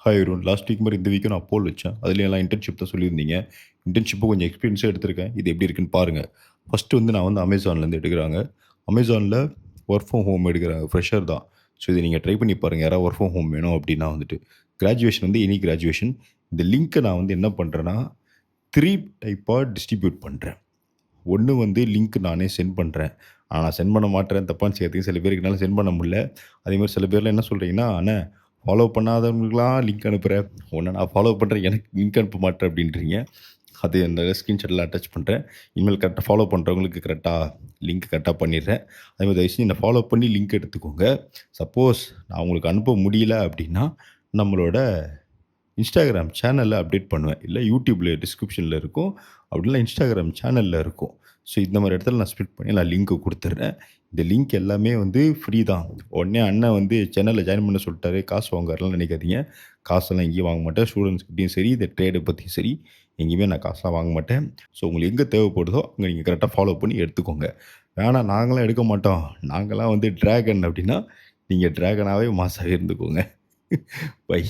Hi everyone. Last week மாரி இந்த வீக்கும் நான் போல் வச்சேன். அதுலயும் எல்லாம் இன்டர்ன்ஷிப் தான் சொல்லியிருந்தீங்க. இன்டர்ன்ஷிப்பும் கொஞ்சம் எக்ஸ்பீரியன்ஸா எடுத்திருக்கேன். இது எப்படி இருக்குன்னு பாருங்க. ஃபர்ஸ்ட்டு வந்து நான் வந்து அமேசான்லேருந்து எடுக்குறாங்க. அமேசான்ல வொர்க் ஃப்ரம் ஹோம் எடுக்குறாங்க. ஃப்ரெஷர் தான். ஸோ இத நீங்க ட்ரை பண்ணி பாருங்க. யாராவது வொர்க் ஃப்ரம் ஹோம் வேணும் அப்படின்னா வந்துட்டு. கிராஜுவேஷன் வந்து எனி கிராஜுவேஷன். இந்த லிங்க்க நான் வந்து என்ன பண்றேன்னா, 3 டைப்பா டிஸ்ட்ரிபியூட் பண்றேன். ஒண்ணு வந்து லிங்க் நானே சென்ட் பண்றேன். ஆனா நான் சென்ட் பண்ண மாட்றேன். தப்பா நினச்சுக்காதீங்க. சில பேருக்கு என்னால சென்ட் பண்ண முடியல. அதேமாரி சில பேர்லாம் என்ன சொல்றீங்கன்னா, "அண்ணே ஃபாலோ பண்ணாதவங்களுக்குலாம் லிங்க் அனுப்புற. உன்ன நான் ஃபாலோ பண்றேன். எனக்கு லிங்க் அனுப்ப மாட்ற" அப்படின்றீங்க. அது அந்த ஸ்கிரீன்ஷாட்லாம் அட்டாச் பண்றேன். இனிமேல் கரெக்ட்டா ஃபாலோ பண்றவங்களுக்கு கரெக்ட்டா லிங்க் கரெக்ட்டா பண்ணிடுறேன். அதேமாரி தயவு செஞ்சு என்ன ஃபாலோ பண்ணி லிங்க் எடுத்துக்கோங்க. சப்போஸ் நான் உங்களுக்கு அனுப்ப முடியல அப்படின்னா, நம்மளோட Instagram சேனல்ல அப்டேட் பண்ணுவேன். இல்ல YouTubeல டிஸ்கிரிப்ஷன்ல இருக்கும். அப்படி இல்ல Instagram சேனல்ல இருக்கும். ஸோ இந்த மாரி இடத்துல நான் ஸ்ப்ளிட் பண்ணி நான் லிங்க் குடுத்துடுறேன். இந்த லிங்க் எல்லாமே வந்து ஃப்ரீ தான். உடனே அண்ணன் வந்து சேனல்ல ஜாயின் பண்ண சொல்ட்டாரு, காசு வாங்குவார்லாம் நெனைக்காதீங்க. காசெல்லாம் எங்கேயும் வாங்க மாட்டேன். ஸ்டூடண்ட்ஸ்கிட்டயும் சரி, இந்த ட்ரேட பத்தியும் சரி, எங்கேயுமே நான் காசுலாம் வாங்க மாட்டேன். ஸோ உங்களுக்கு எங்க தேவைப்படுதோ, அங்க நீங்க கரெக்ட்டா ஃபாலோ பண்ணி எடுத்துக்கோங்க. வேணாம் நாங்கலாம் எடுக்க மாட்டோம். நாங்கலாம் வந்து டிராகன் அப்படின்னா, நீங்க டிராகனாவே மாஸாவே இருந்துக்கோங்க. பை.